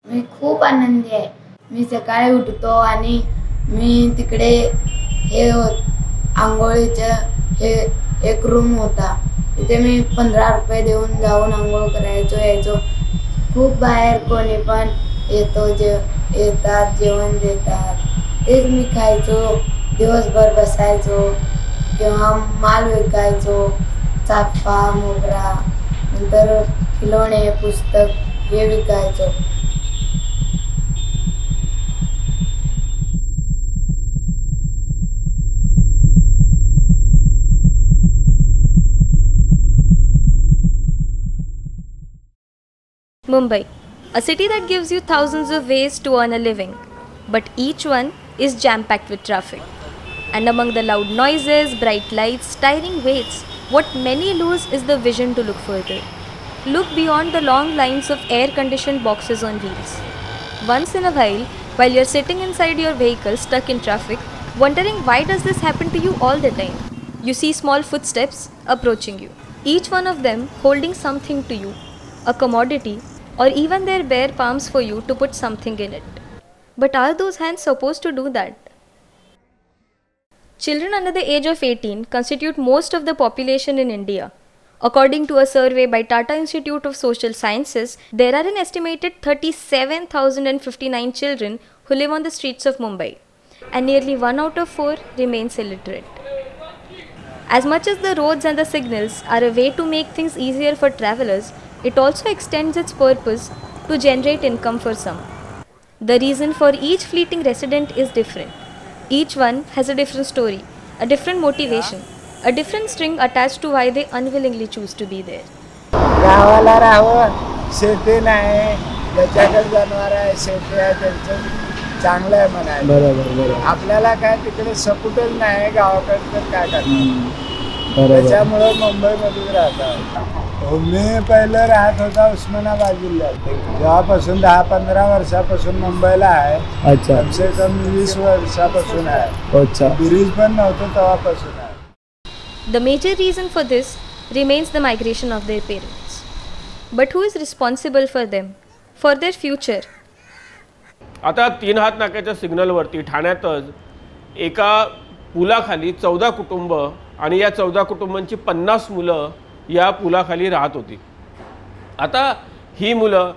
मी खूप आनंदी आहे. मी सकाळी उठतो आणि मी तिकडे हे अंघोळीचं हे एक रूम होता. तिथे मी ₹15 देऊन जाऊन अंघोळ करायचो यायचो. खूप बाहेर कोणी पण येतात जेवण देतात. तेच मी खायचो. दिवसभर बसायचो किंवा माल विकायचो. चाफा, मोगरा, नंतर खिलोणे, पुस्तक हे विकायचो. Mumbai, a city that gives you thousands of ways to earn a living, but each one is jam packed with traffic. And among the loud noises, bright lights, tiring waits, what many lose is the vision to look further. Look beyond the long lines of air conditioned boxes on wheels. Once in a while you're sitting inside your vehicle stuck in traffic, wondering why does this happen to you all the time, you see small footsteps approaching you, each one of them holding something to you, a commodity, or even their bare palms for you to put something in it. But are those hands supposed to do that? Children under the age of 18 constitute most of the population in India. According to a survey by Tata Institute of Social Sciences, there are an estimated 37,059 children who live on the streets of Mumbai, and nearly 1 out of 4 remains illiterate. As much as the roads and the signals are a way to make things easier for travelers, it also extends its purpose to generate income for some. The reason for each fleeting resident is different. Each one has a different story, a different motivation, a different string attached to why they unwillingly choose to be there. गावाला राहावं, शेती नाही, ज्याच्याकडे जनावर आहे, शेती आहे त्यांचं चांगलं आहे म्हणायला. बरोबर. आपल्याला काय तिकडे सपोर्टच नाही गावाकडे, तर काय करणार. त्याच्यामुळं मुंबईमध्येच राहतात. मी पहिलं राहत होता उस्मानाबाद जिल्ह्यात. जेव्हापासून 10-15 वर्षापासून मुंबईला आहे. अच्छा. कमसे कम 20 वर्षापासून आहे. अच्छा. ब्रिज पण नव्हतं तेव्हापासून आहे. The major reason for this remains the migration of their parents. But who is responsible for them, for their future? आता 3 हात नाक्याच्या सिग्नलवरती ठाण्यातच एका पुलाखाली 14 कुटुंब आणि या 14 कुटुंबांची 50 मुलं या पुलाखाली राहत होती. आता ही मुलं,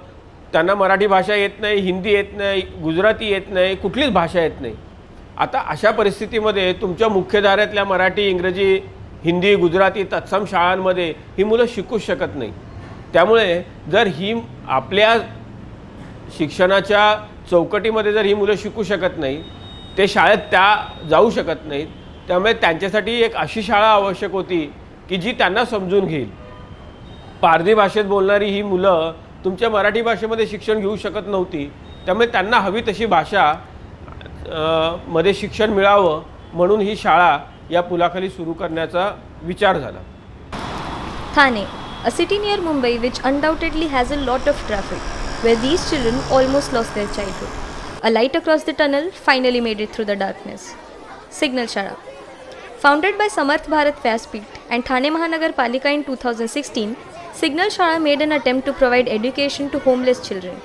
त्यांना मराठी भाषा येत नाही, हिंदी येत नाही, गुजराती येत नाही, कुठलीच भाषा येत नाही. आता अशा परिस्थितीमध्ये तुमच्या मुख्यधाऱ्यातल्या मराठी, इंग्रजी, हिंदी, गुजराती तत्सम शाळांमध्ये ही मुलं शिकूच शकत नाही. त्यामुळे जर ही आपल्या शिक्षणाच्या चौकटीमध्ये जर ही मुलं शिकू शकत नाही, ते शाळेत त्या जाऊ शकत नाहीत. त्यामुळे त्यांच्यासाठी एक अशी शाळा आवश्यक होती की जी त्यांना समजून घेईल. पारधी भाषेत बोलणारी ही मुलं तुमच्या मराठी भाषेमध्ये शिक्षण घेऊ शकत नव्हती. त्यामुळे त्यांना हवी तशी भाषा मध्ये शिक्षण मिळावं म्हणून ही शाळा या पुलाखाली सुरू करण्याचा विचार झाला. Thane, a city near Mumbai which undoubtedly has a lot of traffic, where these children almost lost their childhood. A light across the tunnel finally made it through the darkness. Signal Shala. Founded by Samarth Bharat Vyaspeeth and Thane Mahanagar Palika in 2016, Signal Shala made an attempt to provide education to homeless children,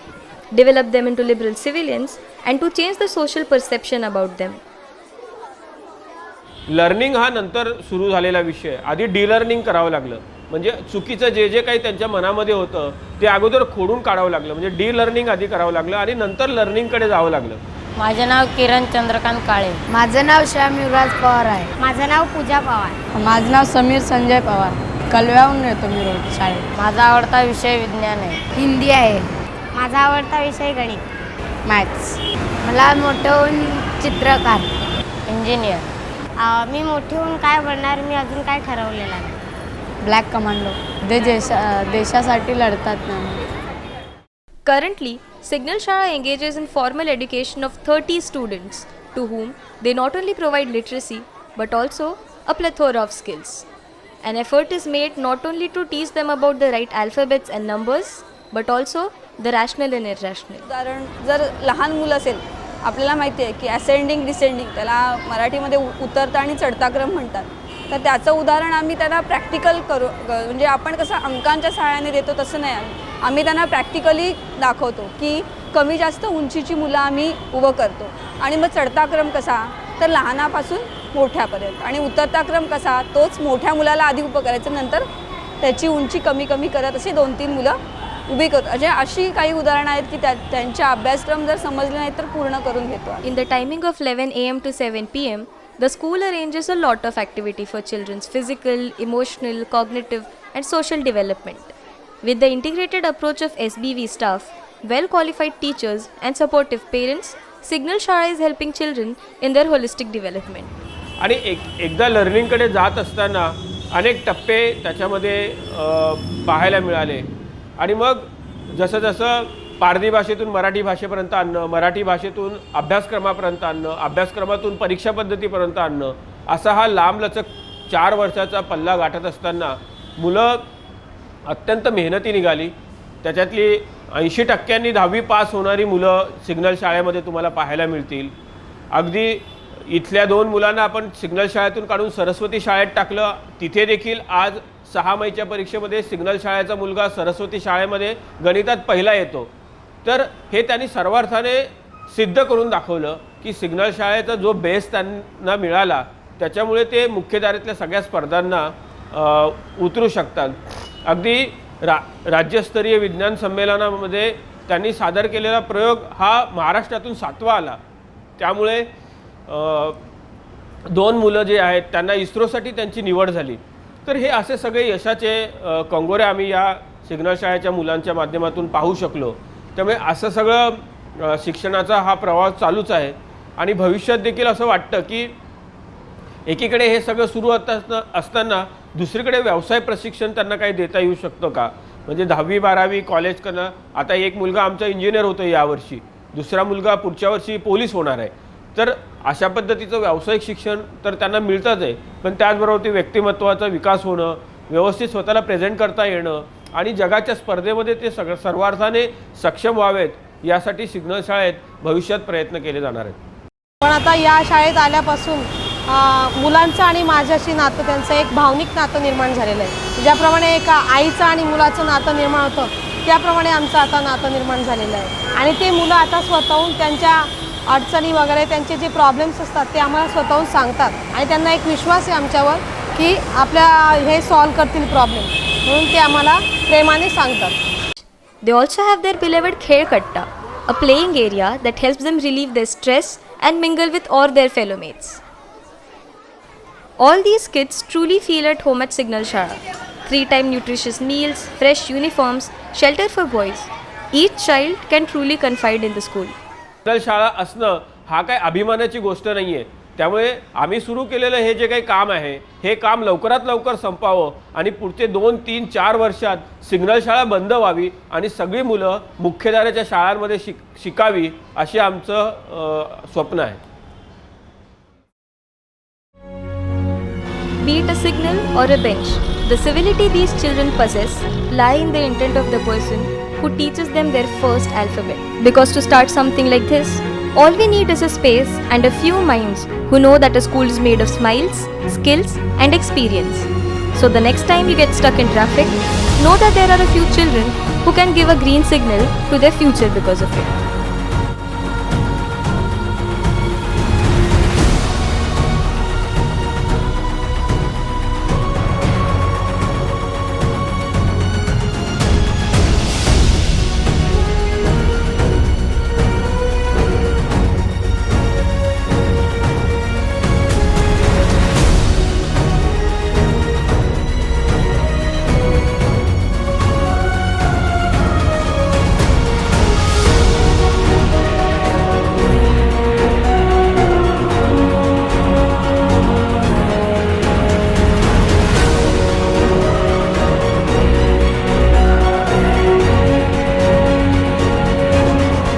develop them into liberal civilians, and to change the social perception about them. Learning हा नंतर सुरू झालेला विषय. आधी डिलर्निंग करावं लागलं. म्हणजे चुकीचं जे जे काही त्यांच्या मनामध्ये होतं ते अगोदर खोडून काढावं लागलं. म्हणजे डिलर्निंग आधी करावं लागलं आणि नंतर लर्निंगकडे जावं लागलं. माझे नाव किरण चंद्रकांत काळे. माझं नाव श्याम युवराज पवार आहे. माझं नाव पूजा पवार. माझं नाव समीर संजय पवार. कलव्याहून येतो मी रोज शाळेत. माझा आवडता विषय विज्ञान आहे. हिंदी आहे. माझा आवडता विषय गणित. मॅथ्स. मला मोठं होऊन चित्रकार, इंजिनियर. मी मोठी होऊन काय बनणार मी अजून काय ठरवलेलं नाही. Black commando. ते देशासाठी लढतात ना. Currently, Signal Shala engages in formal education of 30 students to whom they not only provide literacy but also a plethora of skills. An effort is made not only to teach them about the right alphabets and numbers but also the rational and irrational. कारण जर लहान मुलं असेल, आपल्याला माहिती आहे की ascending descending त्याला मराठीमध्ये उतरता आणि चढता क्रम म्हणतात. तर त्याचं उदाहरण आम्ही त्यांना प्रॅक्टिकल म्हणजे आपण कसं अंकांच्या सहाय्याने देतो तसं नाही. आम्ही त्यांना प्रॅक्टिकली दाखवतो की कमी जास्त उंचीची मुलं आम्ही उभं करतो. आणि मग चढता क्रम कसा, तर लहानापासून मोठ्यापर्यंत, आणि उतरता क्रम कसा, तोच मोठ्या मुलाला आधी उभं करायचं, नंतर त्याची उंची कमी कमी करत अशी 2-3 मुलं उभी करतो. म्हणजे अशी काही उदाहरणं आहेत की त्यांच्या अभ्यासक्रम जर समजले नाही तर पूर्ण करून घेतो. In the timing of 11 a.m. to 7 p.m., the school arranges a lot of activity for children's physical, emotional, cognitive, and social development. With the integrated approach of SBV staff, well-qualified teachers, and supportive parents, Signal Shala is helping children in their holistic development. आणि एकदा लर्निंगकडे जात असताना अनेक टप्पे त्याच्यामध्ये पाहायला मिळाले. आणि मग जसं जसं पारधी भाषेतून मराठी भाषेपर्यंत आणणं, मराठी भाषेतून अभ्यासक्रमापर्यंत आणणं, अभ्यासक्रमातून परीक्षा पद्धतीपर्यंत आणणं, असा हा लांबलचक 4 वर्षाचा पल्ला गाठत असताना मुलं अत्यंत मेहनती निघाली. त्याच्यातली 80% 10वी पास होणारी मुलं सिग्नल शाळेमध्ये तुम्हाला पाहायला मिळतील. अगदी इथल्या 2 मुलांना आपण सिग्नल शाळेतून काढून सरस्वती शाळेत टाकलं. तिथे देखील आज 6 मैच्या परीक्षेमध्ये सिग्नल शाळेचा मुलगा सरस्वती शाळेमध्ये गणितात पहिला येतो. तर हे त्यांनी सर्वार्थाने सिद्ध करून दाखवलं की सिग्नल शाळेचा जो बेस त्यांना मिळाला त्याच्यामुळे ते मुख्यधारेतल्या सगळ्या स्पर्धांना उतरू शकतात. अगदी राज्यस्तरीय विज्ञान संमेलनामध्ये त्यांनी सादर केलेला प्रयोग हा महाराष्ट्रातून 7वा आला. त्यामुळे 2 मुलं जे आहेत त्यांना इस्रोसाठी त्यांची निवड झाली. तर हे असे सगळे यशाचे कंगोरे आम्ही या सिग्नल शाळेच्या मुलांच्या माध्यमातून पाहू शकलो. त्यामुळे असं सगळं शिक्षणाचा हा प्रवास चालूच आहे. आणि भविष्यात देखील असं वाटतं की एकीकडे हे सगळं सुरू असताना दुसरीकडे व्यवसाय प्रशिक्षण त्यांना काही देता येऊ शकतं का. म्हणजे 10वी 12वी कॉलेज करणं. आता एक मुलगा आमचा इंजिनियर होतो यावर्षी, दुसरा मुलगा पुढच्या वर्षी पोलीस होणार आहे. तर अशा पद्धतीचं व्यावसायिक शिक्षण तर त्यांना मिळतंच आहे, पण त्याचबरोबर ते व्यक्तिमत्त्वाचा विकास होणं, व्यवस्थित स्वतःला प्रेझेंट करता येणं आणि जगाच्या स्पर्धेमध्ये ते सर्वार्थाने सक्षम व्हावेत यासाठी सिग्नल शाळेत भविष्यात प्रयत्न केले जाणार आहेत. पण आता या शाळेत आल्यापासून मुलांचं आणि माझ्याशी नातं, त्यांचं एक भावनिक नातं निर्माण झालेलं आहे. ज्याप्रमाणे एका आईचं आणि मुलाचं नातं निर्माण होतं त्याप्रमाणे आमचं आता नातं निर्माण झालेलं आहे. आणि ते मुलं आता स्वतःहून त्यांच्या अडचणी वगैरे त्यांचे जे प्रॉब्लेम्स असतात ते आम्हाला स्वतःहून सांगतात आणि त्यांना एक विश्वास आहे आमच्यावर की आपल्या हे सॉल्व करतील प्रॉब्लेम, म्हणून ते आम्हाला प्रेमाने सांगतात. They also have their beloved Khelkatta, a playing area that helps them relieve their stress and mingle with all their fellow mates. All these kids truly feel at home at Signal Shala. 3-time nutritious meals, fresh uniforms, shelter for boys. Each child can truly confide in the school. Signal शाळा असणं हा काय अभिमानाची गोष्ट नाही आहे. त्यामुळे आम्ही सुरू केलेलं हे जे काही काम आहे हे काम लवकरात लवकर संपावं आणि पुढचे 2-3-4 वर्षात सिग्नल शाळा बंद व्हावी आणि सगळी मुलं मुख्यधारेच्या शाळांमध्ये शिकावी अशी आमचं स्वप्न आहे. Be it a signal or a bench, the civility these children possess lie in the intent of the person who teaches them their first alphabet. Because to start something like this, all we need is a space and a few minds who know that a school is made of smiles, skills, and experience. So the next time you get stuck in traffic, know that there are a few children who can give a green signal to their future because of it.